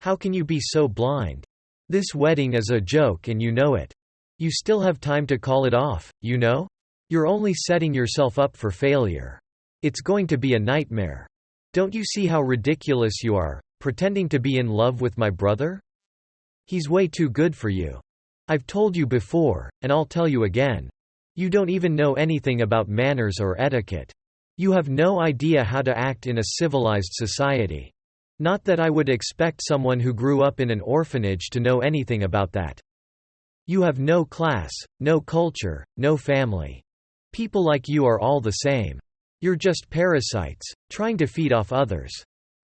How can you be so blind? This wedding is a joke and you know it. You still have time to call it off, you know? You're only setting yourself up for failure. It's going to be a nightmare. Don't you see how ridiculous you are, pretending to be in love with my brother? He's way too good for you. I've told you before, and I'll tell you again. You don't even know anything about manners or etiquette. You have no idea how to act in a civilized society. Not that I would expect someone who grew up in an orphanage to know anything about that. You have no class, no culture, no family. People like you are all the same. You're just parasites, trying to feed off others.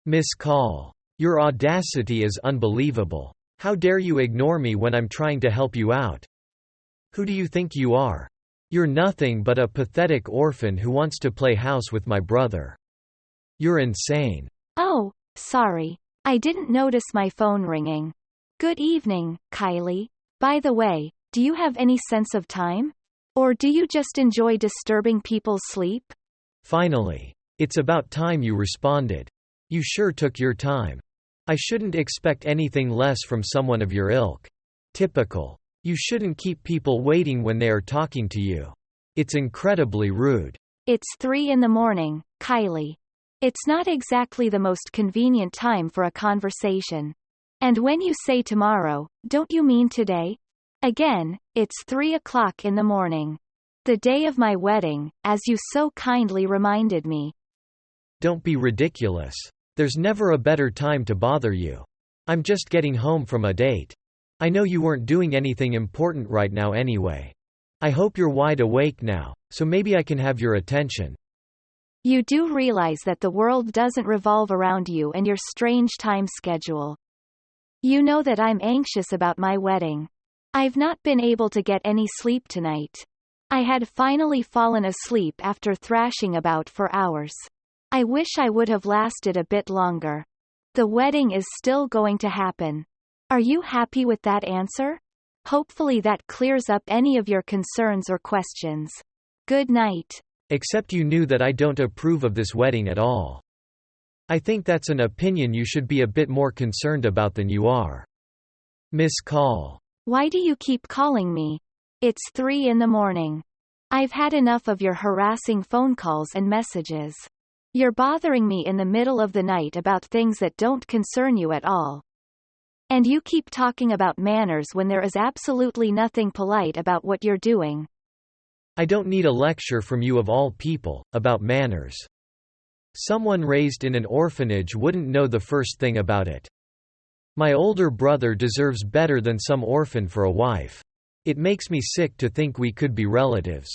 Miss Call. Your audacity is unbelievable. How dare you ignore me when I'm trying to help you out? Who do you think you are? You're nothing but a pathetic orphan who wants to play house with my brother. You're insane. Oh, sorry. I didn't notice my phone ringing. Good evening, Kylie. By the way, do you have any sense of time? Or do you just enjoy disturbing people's sleep? Finally. It's about time you responded. You sure took your time. I shouldn't expect anything less from someone of your ilk. Typical. You shouldn't keep people waiting when they are talking to you. It's incredibly rude. It's 3 in the morning, Kylie. It's not exactly the most convenient time for a conversation. And when you say tomorrow, don't you mean today? Again, it's 3 o'clock in the morning. The day of my wedding, as you so kindly reminded me. Don't be ridiculous. There's never a better time to bother you. I'm just getting home from a date. I know you weren't doing anything important right now anyway. I hope you're wide awake now, so maybe I can have your attention. You do realize that the world doesn't revolve around you and your strange time schedule. You know that I'm anxious about my wedding. I've not been able to get any sleep tonight. I had finally fallen asleep after thrashing about for hours. I wish I would have lasted a bit longer. The wedding is still going to happen. Are you happy with that answer? Hopefully that clears up any of your concerns or questions. Good night. Except you knew that I don't approve of this wedding at all. I think that's an opinion you should be a bit more concerned about than you are. Miss Call. Why do you keep calling me? It's 3 in the morning. I've had enough of your harassing phone calls and messages. You're bothering me in the middle of the night about things that don't concern you at all. And you keep talking about manners when there is absolutely nothing polite about what you're doing. I don't need a lecture from you of all people, about manners. Someone raised in an orphanage wouldn't know the first thing about it. My older brother deserves better than some orphan for a wife. It makes me sick to think we could be relatives.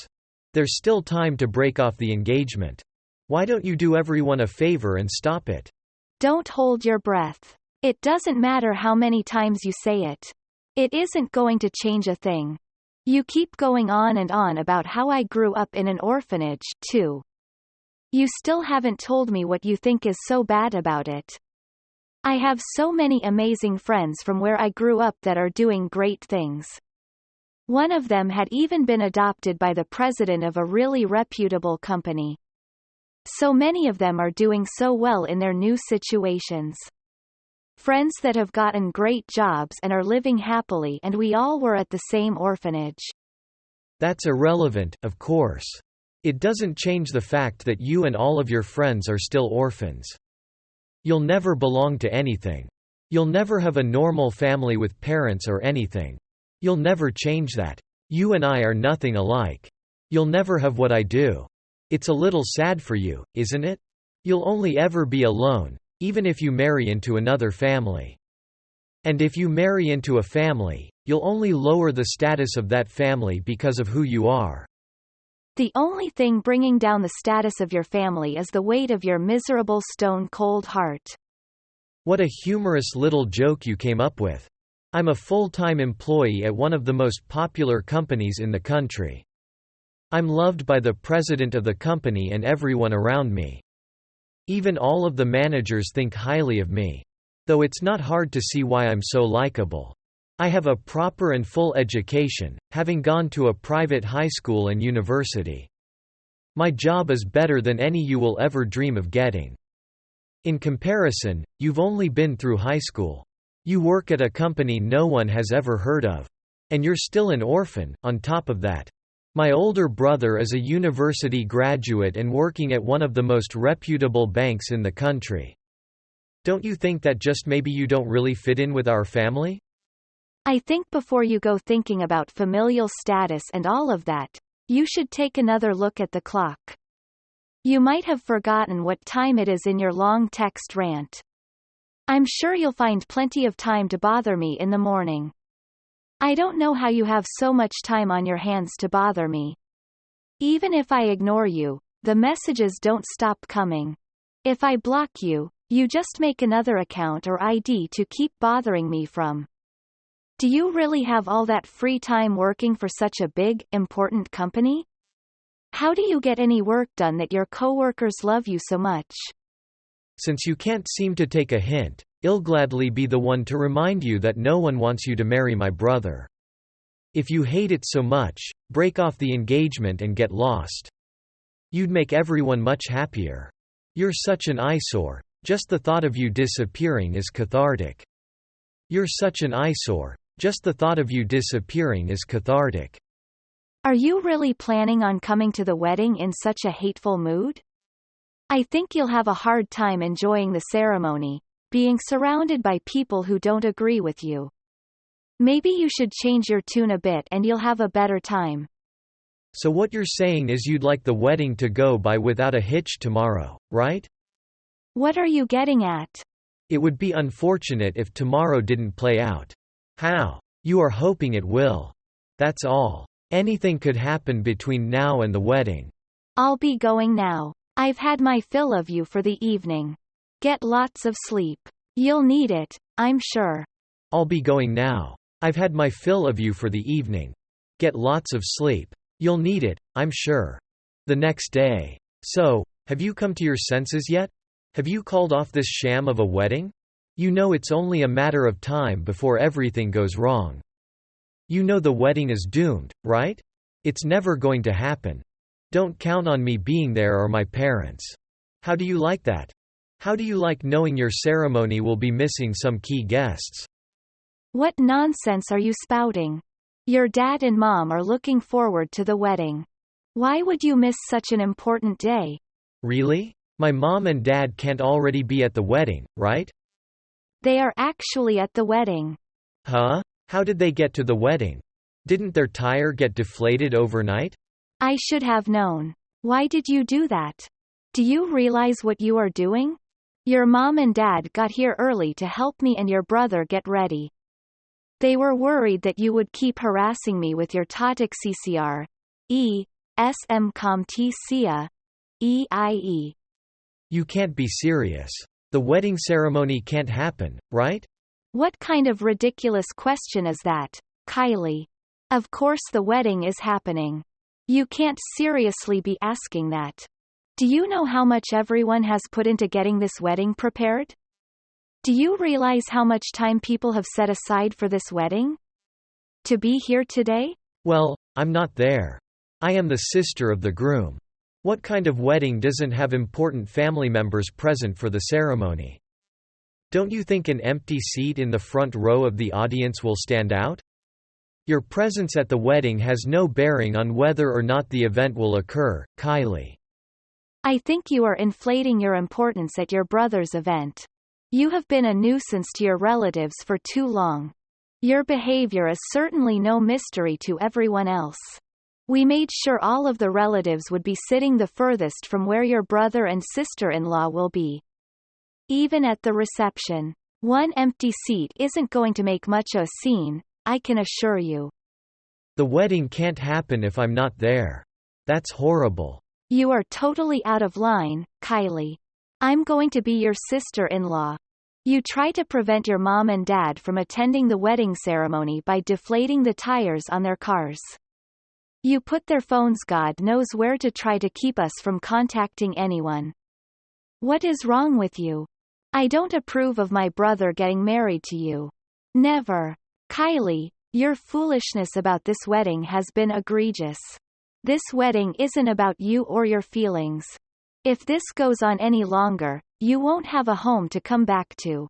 There's still time to break off the engagement. Why don't you do everyone a favor and stop it? Don't hold your breath. It doesn't matter how many times you say it. It isn't going to change a thing. You keep going on and on about how I grew up in an orphanage, too. You still haven't told me what you think is so bad about it. I have so many amazing friends from where I grew up that are doing great things. One of them had even been adopted by the president of a really reputable company. So many of them are doing so well in their new situations. Friends that have gotten great jobs and are living happily, and we all were at the same orphanage. That's irrelevant, of course. It doesn't change the fact that you and all of your friends are still orphans. You'll never belong to anything. You'll never have a normal family with parents or anything. You'll never change that. You and I are nothing alike. You'll never have what I do. It's a little sad for you, isn't it? You'll only ever be alone, even if you marry into another family. And if you marry into a family, you'll only lower the status of that family because of who you are. The only thing bringing down the status of your family is the weight of your miserable stone-cold heart. What a humorous little joke you came up with. I'm a full-time employee at one of the most popular companies in the country. I'm loved by the president of the company and everyone around me. Even all of the managers think highly of me. Though it's not hard to see why I'm so likable. I have a proper and full education, having gone to a private high school and university. My job is better than any you will ever dream of getting. In comparison, you've only been through high school. You work at a company no one has ever heard of. And you're still an orphan, on top of that. My older brother is a university graduate and working at one of the most reputable banks in the country. Don't you think that just maybe you don't really fit in with our family? I think before you go thinking about familial status and all of that, you should take another look at the clock. You might have forgotten what time it is in your long text rant. I'm sure you'll find plenty of time to bother me in the morning. I don't know how you have so much time on your hands to bother me. Even if I ignore you, the messages don't stop coming. If I block you, you just make another account or ID to keep bothering me from. Do you really have all that free time working for such a big, important company? How do you get any work done that your coworkers love you so much? Since you can't seem to take a hint, I'll gladly be the one to remind you that no one wants you to marry my brother. If you hate it so much, break off the engagement and get lost. You'd make everyone much happier. You're such an eyesore. Just the thought of you disappearing is cathartic. You're such an eyesore. Just the thought of you disappearing is cathartic. Are you really planning on coming to the wedding in such a hateful mood? I think you'll have a hard time enjoying the ceremony, being surrounded by people who don't agree with you. Maybe you should change your tune a bit and you'll have a better time. So what you're saying is you'd like the wedding to go by without a hitch tomorrow, right? What are you getting at? It would be unfortunate if tomorrow didn't play out. How? You are hoping it will. That's all. Anything could happen between now and the wedding. I'll be going now. I've had my fill of you for the evening. Get lots of sleep. You'll need it, I'm sure. I'll be going now. I've had my fill of you for the evening. Get lots of sleep. You'll need it, I'm sure. The next day. So, have you come to your senses yet? Have you called off this sham of a wedding? You know it's only a matter of time before everything goes wrong. You know the wedding is doomed, right? It's never going to happen. Don't count on me being there or my parents. How do you like that? How do you like knowing your ceremony will be missing some key guests? What nonsense are you spouting? Your dad and mom are looking forward to the wedding. Why would you miss such an important day? Really? My mom and dad can't already be at the wedding, right? They are actually at the wedding. Huh? How did they get to the wedding? Didn't their tire get deflated overnight? I should have known. Why did you do that? Do you realize what you are doing? Your mom and dad got here early to help me and your brother get ready. They were worried that you would keep harassing me with your totic CCR. SMCOMTCA. EIE. You can't be serious. The wedding ceremony can't happen, right? What kind of ridiculous question is that, Kylie? Of course the wedding is happening. You can't seriously be asking that. Do you know how much everyone has put into getting this wedding prepared? Do you realize how much time people have set aside for this wedding? To be here today? Well, I'm not there. I am the sister of the groom. What kind of wedding doesn't have important family members present for the ceremony? Don't you think an empty seat in the front row of the audience will stand out? Your presence at the wedding has no bearing on whether or not the event will occur, Kylie. I think you are inflating your importance at your brother's event. You have been a nuisance to your relatives for too long. Your behavior is certainly no mystery to everyone else. We made sure all of the relatives would be sitting the furthest from where your brother and sister-in-law will be. Even at the reception, one empty seat isn't going to make much of a scene, I can assure you. The wedding can't happen if I'm not there. That's horrible. You are totally out of line, Kylie. I'm going to be your sister-in-law. You try to prevent your mom and dad from attending the wedding ceremony by deflating the tires on their cars. You put their phones God knows where to try to keep us from contacting anyone. What is wrong with you? I don't approve of my brother getting married to you. Never. Kylie, your foolishness about this wedding has been egregious. This wedding isn't about you or your feelings. If this goes on any longer, you won't have a home to come back to.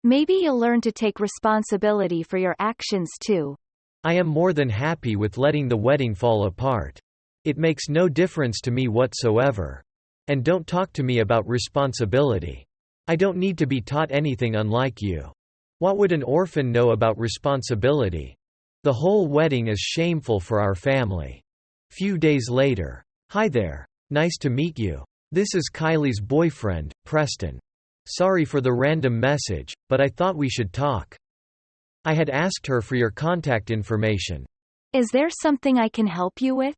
Maybe you'll learn to take responsibility for your actions too. I am more than happy with letting the wedding fall apart. It makes no difference to me whatsoever. And don't talk to me about responsibility. I don't need to be taught anything unlike you. What would an orphan know about responsibility? The whole wedding is shameful for our family. Few days later. Hi there. Nice to meet you. This is Kylie's boyfriend, Preston. Sorry for the random message, but I thought we should talk. I had asked her for your contact information. Is there something I can help you with?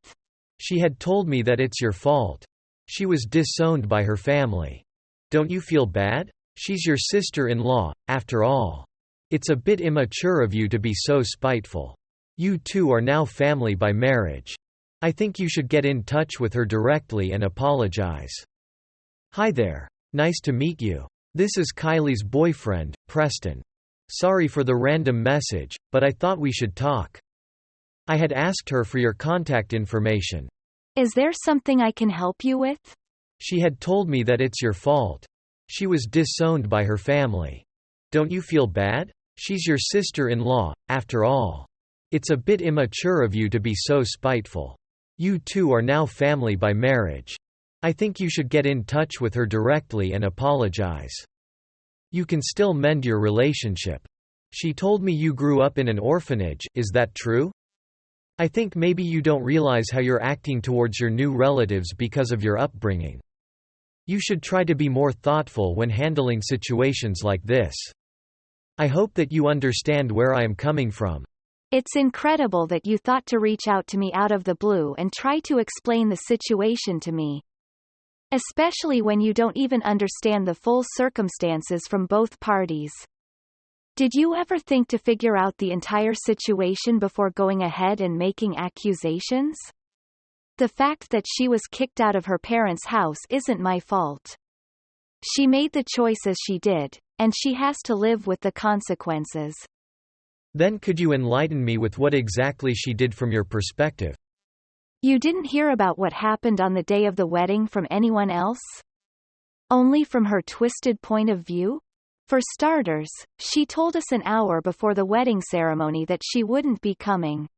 She had told me that it's your fault. She was disowned by her family. Don't you feel bad? She's your sister-in-law, after all. It's a bit immature of you to be so spiteful. You two are now family by marriage. I think you should get in touch with her directly and apologize. Hi there. Nice to meet you. This is Kylie's boyfriend, Preston. Sorry for the random message, but I thought we should talk. I had asked her for your contact information. Is there something I can help you with? She had told me that it's your fault. She was disowned by her family. Don't you feel bad? She's your sister-in-law, after all. It's a bit immature of you to be so spiteful. You two are now family by marriage. I think you should get in touch with her directly and apologize. You can still mend your relationship. She told me you grew up in an orphanage, is that true? I think maybe you don't realize how you're acting towards your new relatives because of your upbringing. You should try to be more thoughtful when handling situations like this. I hope that you understand where I am coming from. It's incredible that you thought to reach out to me out of the blue and try to explain the situation to me. Especially when you don't even understand the full circumstances from both parties. Did you ever think to figure out the entire situation before going ahead and making accusations? The fact that she was kicked out of her parents' house isn't my fault. She made the choices she did, and she has to live with the consequences. Then could you enlighten me with what exactly she did from your perspective? You didn't hear about what happened on the day of the wedding from anyone else? Only from her twisted point of view? For starters, she told us an hour before the wedding ceremony that she wouldn't be coming.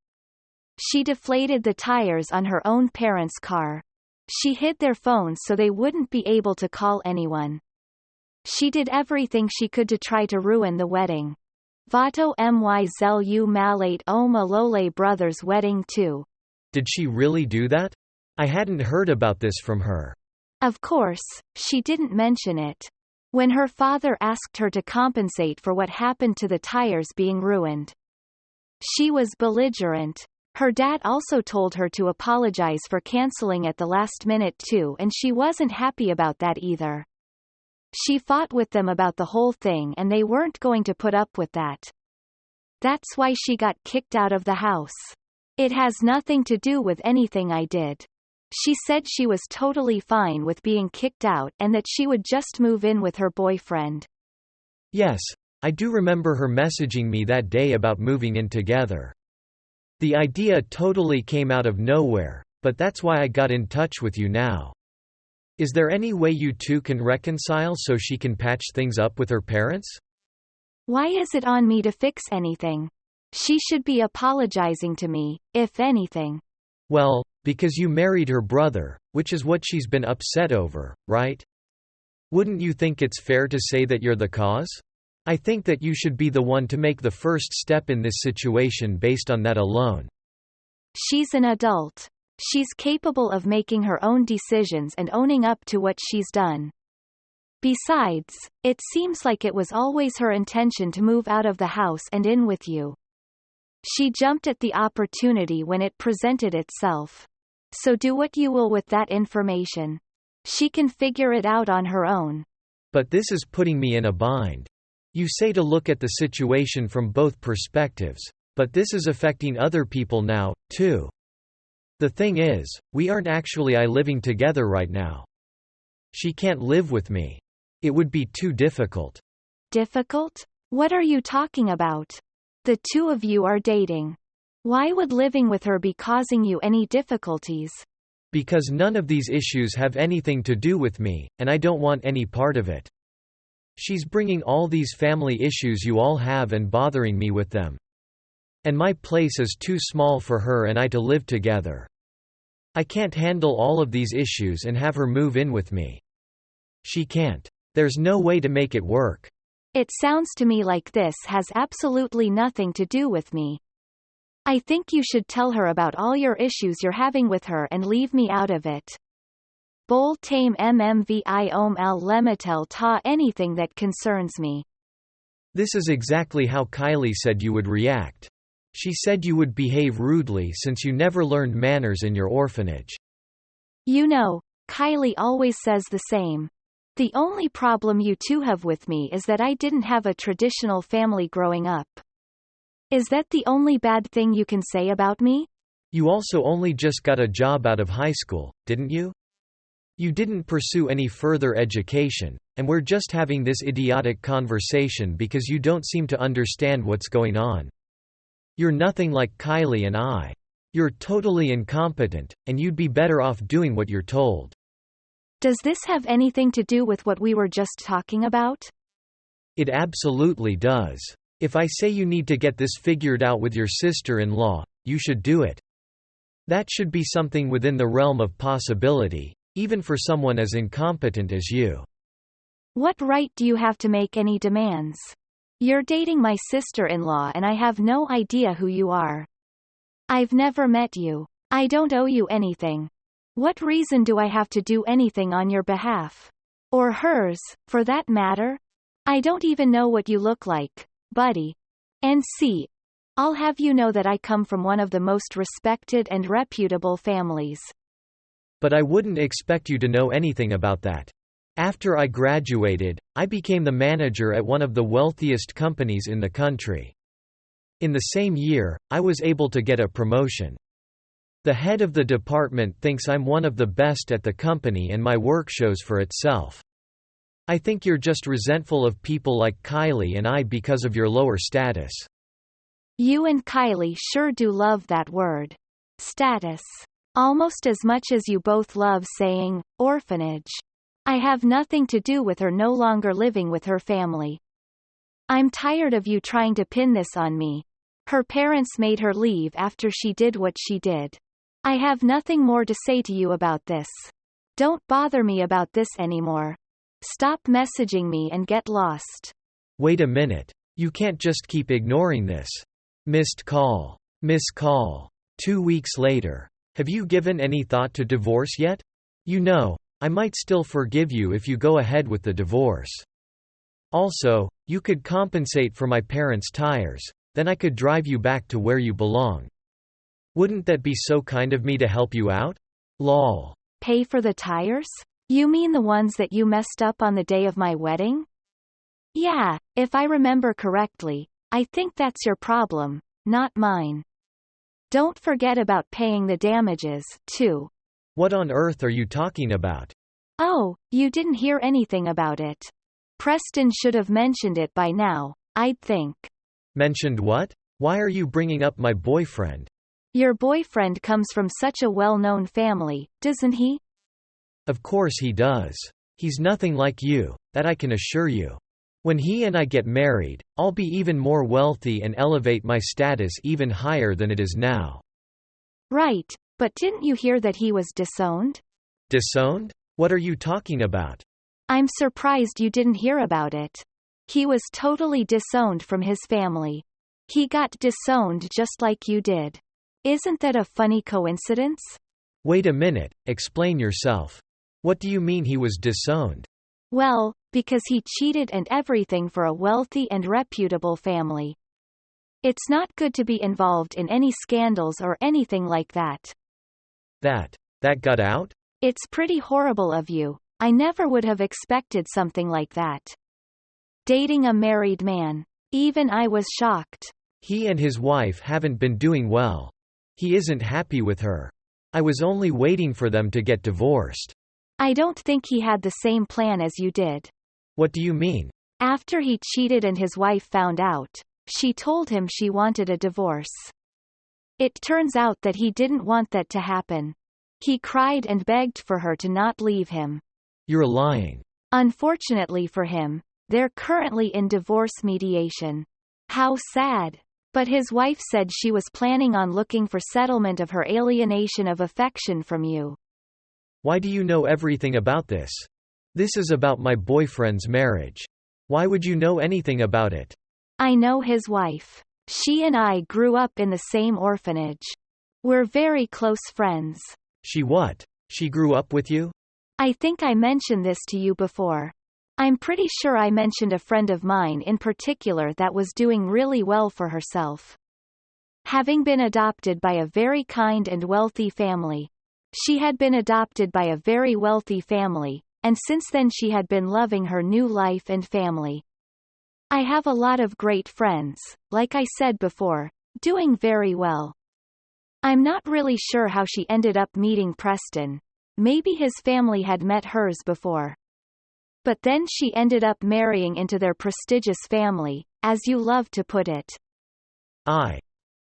She deflated the tires on her own parents' car. She hid their phones so they wouldn't be able to call anyone. She did everything she could to try to ruin the wedding. Vato my zelu malate o malole brother's wedding too. Did she really do that? I hadn't heard about this from her. Of course, she didn't mention it. When her father asked her to compensate for what happened to the tires being ruined, she was belligerent. Her dad also told her to apologize for canceling at the last minute too, and she wasn't happy about that either. She fought with them about the whole thing and they weren't going to put up with that. That's why she got kicked out of the house. It has nothing to do with anything I did. She said she was totally fine with being kicked out and that she would just move in with her boyfriend. Yes, I do remember her messaging me that day about moving in together. The idea totally came out of nowhere, but that's why I got in touch with you now. Is there any way you two can reconcile so she can patch things up with her parents? Why is it on me to fix anything? She should be apologizing to me, if anything. Well, because you married her brother, which is what she's been upset over, right? Wouldn't you think it's fair to say that you're the cause? I think that you should be the one to make the first step in this situation based on that alone. She's an adult. She's capable of making her own decisions and owning up to what she's done. Besides, it seems like it was always her intention to move out of the house and in with you. She jumped at the opportunity when it presented itself. So do what you will with that information. She can figure it out on her own. But this is putting me in a bind. You say to look at the situation from both perspectives, but this is affecting other people now, too. The thing is, we aren't actually living together right now. She can't live with me. It would be too difficult. Difficult? What are you talking about? The two of you are dating. Why would living with her be causing you any difficulties? Because none of these issues have anything to do with me, and I don't want any part of it. She's bringing all these family issues you all have and bothering me with them. And my place is too small for her and I to live together. I can't handle all of these issues and have her move in with me. She can't. There's no way to make it work. It sounds to me like this has absolutely nothing to do with me. I think you should tell her about all your issues you're having with her and leave me out of it. Bol tame mmvi om al lemitel ta anything that concerns me. This is exactly how Kylie said you would react. She said you would behave rudely since you never learned manners in your orphanage. You know, Kylie always says the same. The only problem you two have with me is that I didn't have a traditional family growing up. Is that the only bad thing you can say about me? You also only just got a job out of high school, didn't you? You didn't pursue any further education, and we're just having this idiotic conversation because you don't seem to understand what's going on. You're nothing like Kylie and I. You're totally incompetent, and you'd be better off doing what you're told. Does this have anything to do with what we were just talking about? It absolutely does. If I say you need to get this figured out with your sister-in-law, you should do it. That should be something within the realm of possibility, even for someone as incompetent as you. What right do you have to make any demands? You're dating my sister-in-law and I have no idea who you are. I've never met you. I don't owe you anything. What reason do I have to do anything on your behalf? Or hers, for that matter? I don't even know what you look like, buddy. And see, I'll have you know that I come from one of the most respected and reputable families. But I wouldn't expect you to know anything about that. After I graduated, I became the manager at one of the wealthiest companies in the country. In the same year, I was able to get a promotion. The head of the department thinks I'm one of the best at the company and my work shows for itself. I think you're just resentful of people like Kylie and I because of your lower status. You and Kylie sure do love that word. Status. Almost as much as you both love saying, orphanage. I have nothing to do with her no longer living with her family. I'm tired of you trying to pin this on me. Her parents made her leave after she did what she did. I have nothing more to say to you about this. Don't bother me about this anymore. Stop messaging me and get lost. Wait a minute. You can't just keep ignoring this. Missed call. Miss call. 2 weeks later. Have you given any thought to divorce yet? You know, I might still forgive you if you go ahead with the divorce. Also, you could compensate for my parents' tires, then I could drive you back to where you belong. Wouldn't that be so kind of me to help you out? Lol. Pay for the tires? You mean the ones that you messed up on the day of my wedding? Yeah, if I remember correctly, I think that's your problem, not mine. Don't forget about paying the damages, too. What on earth are you talking about? Oh, you didn't hear anything about it. Preston should have mentioned it by now, I'd think. Mentioned what? Why are you bringing up my boyfriend? Your boyfriend comes from such a well-known family, doesn't he? Of course he does. He's nothing like you, that I can assure you. When he and I get married, I'll be even more wealthy and elevate my status even higher than it is now. Right, but didn't you hear that he was disowned? Disowned? What are you talking about? I'm surprised you didn't hear about it. He was totally disowned from his family. He got disowned just like you did. Isn't that a funny coincidence? Wait a minute, explain yourself. What do you mean he was disowned? Well, because he cheated and everything for a wealthy and reputable family. It's not good to be involved in any scandals or anything like that. That got out? It's pretty horrible of you. I never would have expected something like that. Dating a married man. Even I was shocked. He and his wife haven't been doing well. He isn't happy with her. I was only waiting for them to get divorced. I don't think he had the same plan as you did. What do you mean? After he cheated and his wife found out, she told him she wanted a divorce. It turns out that he didn't want that to happen. He cried and begged for her to not leave him. You're lying. Unfortunately for him, They're currently in divorce mediation. How sad. But his wife said she was planning on looking for settlement of her alienation of affection from you. Why do you know everything about this? This is about my boyfriend's marriage. Why would you know anything about it? I know his wife. She and I grew up in the same orphanage. We're very close friends. She what? She grew up with you? I think I mentioned this to you before. I'm pretty sure I mentioned a friend of mine in particular that was doing really well for herself. Having been adopted by a very kind and wealthy family. She had been adopted by a very wealthy family, and since then she had been loving her new life and family. I have a lot of great friends, like I said before, doing very well. I'm not really sure how she ended up meeting Preston. Maybe his family had met hers before. But then she ended up marrying into their prestigious family, as you love to put it. I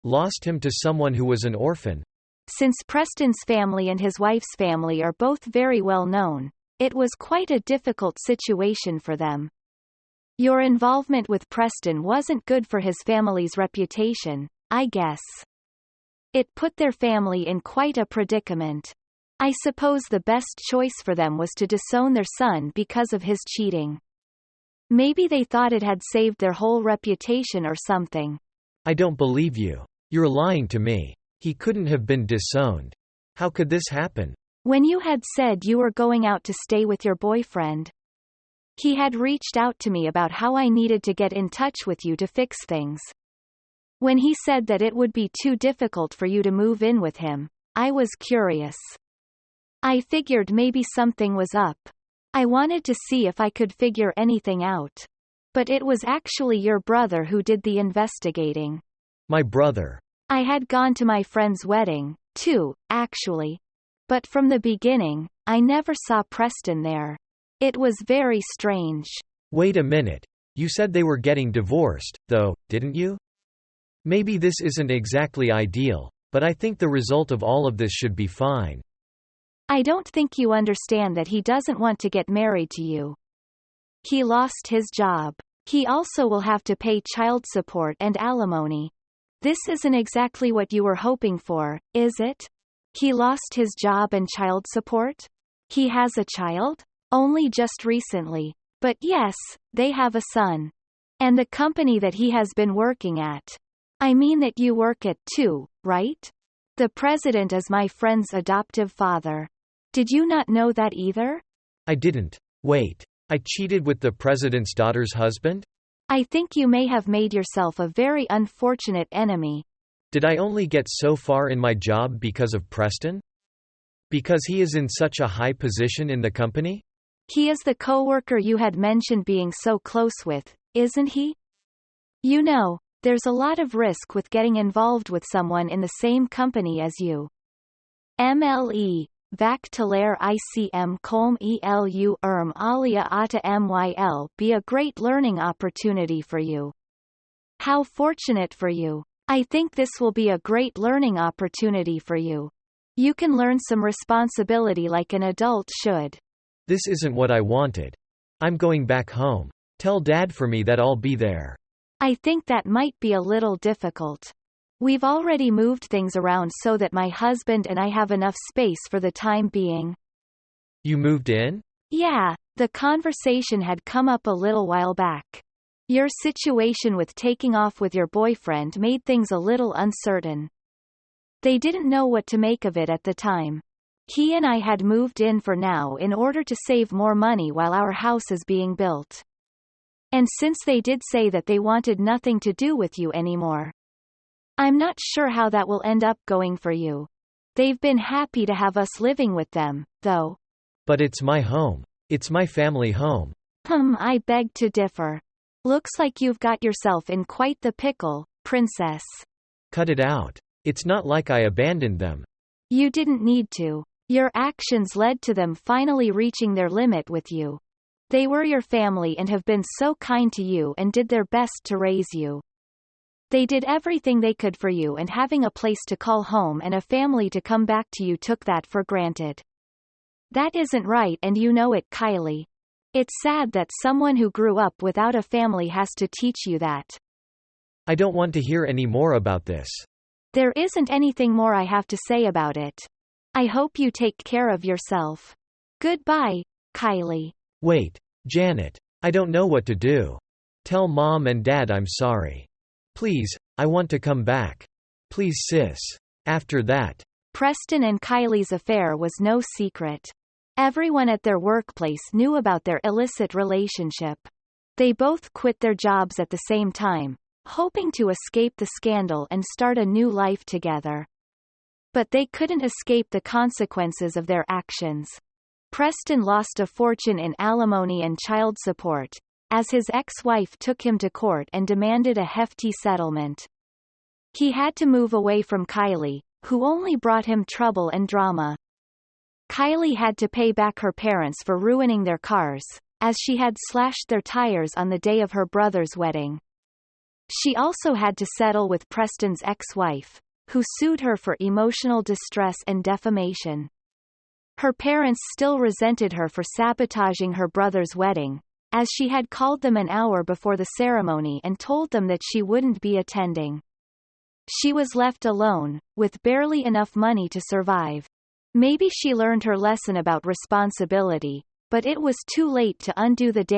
lost him to someone who was an orphan. Since Preston's family and his wife's family are both very well known, it was quite a difficult situation for them. Your involvement with Preston wasn't good for his family's reputation, I guess. It put their family in quite a predicament. I suppose the best choice for them was to disown their son because of his cheating. Maybe they thought it had saved their whole reputation or something. I don't believe you. You're lying to me. He couldn't have been disowned. How could this happen? When you had said you were going out to stay with your boyfriend, he had reached out to me about how I needed to get in touch with you to fix things. When he said that it would be too difficult for you to move in with him, I was curious. I figured maybe something was up. I wanted to see if I could figure anything out. But it was actually your brother who did the investigating. My brother. I had gone to my friend's wedding, too, actually. But from the beginning, I never saw Preston there. It was very strange. Wait a minute. You said they were getting divorced, though, didn't you? Maybe this isn't exactly ideal, but I think the result of all of this should be fine. I don't think you understand that he doesn't want to get married to you. He lost his job. He also will have to pay child support and alimony. This isn't exactly what you were hoping for, is it? He lost his job and child support? He has a child? Only just recently. But yes, they have a son. And the company that he has been working at. I mean that you work at too, right? The president is my friend's adoptive father. Did you not know that either? I didn't. Wait. I cheated with the president's daughter's husband? I think you may have made yourself a very unfortunate enemy. Did I only get so far in my job because of Preston? Because he is in such a high position in the company? He is the coworker you had mentioned being so close with, isn't he? You know, there's a lot of risk with getting involved with someone in the same company as you. MLE, vac talere ICM colm ELU alia ata MYL be a great learning opportunity for you. How fortunate for you. I think this will be a great learning opportunity for you. You can learn some responsibility like an adult should. This isn't what I wanted. I'm going back home. Tell Dad for me that I'll be there. I think that might be a little difficult. We've already moved things around so that my husband and I have enough space for the time being. You moved in? Yeah, the conversation had come up a little while back. Your situation with taking off with your boyfriend made things a little uncertain. They didn't know what to make of it at the time. He and I had moved in for now in order to save more money while our house is being built. And since they did say that they wanted nothing to do with you anymore. I'm not sure how that will end up going for you. They've been happy to have us living with them, though. But it's my home. It's my family home. I beg to differ. Looks like you've got yourself in quite the pickle, princess. Cut it out. It's not like I abandoned them. You didn't need to. Your actions led to them finally reaching their limit with you. They were your family and have been so kind to you and did their best to raise you. They did everything they could for you, and having a place to call home and a family to come back to you took that for granted. That isn't right and you know it, Kylie. It's sad that someone who grew up without a family has to teach you that. I don't want to hear any more about this. There isn't anything more I have to say about it. I hope you take care of yourself. Goodbye, Kylie. Wait, Janet. I don't know what to do. Tell Mom and Dad I'm sorry. Please, I want to come back. Please sis. After that. Preston and Kylie's affair was no secret. Everyone at their workplace knew about their illicit relationship. They both quit their jobs at the same time, hoping to escape the scandal and start a new life together. But they couldn't escape the consequences of their actions. Preston lost a fortune in alimony and child support, as his ex-wife took him to court and demanded a hefty settlement. He had to move away from Kylie, who only brought him trouble and drama. Kylie had to pay back her parents for ruining their cars, as she had slashed their tires on the day of her brother's wedding. She also had to settle with Preston's ex-wife, who sued her for emotional distress and defamation. Her parents still resented her for sabotaging her brother's wedding, as she had called them an hour before the ceremony and told them that she wouldn't be attending. She was left alone, with barely enough money to survive. Maybe she learned her lesson about responsibility, but it was too late to undo the damage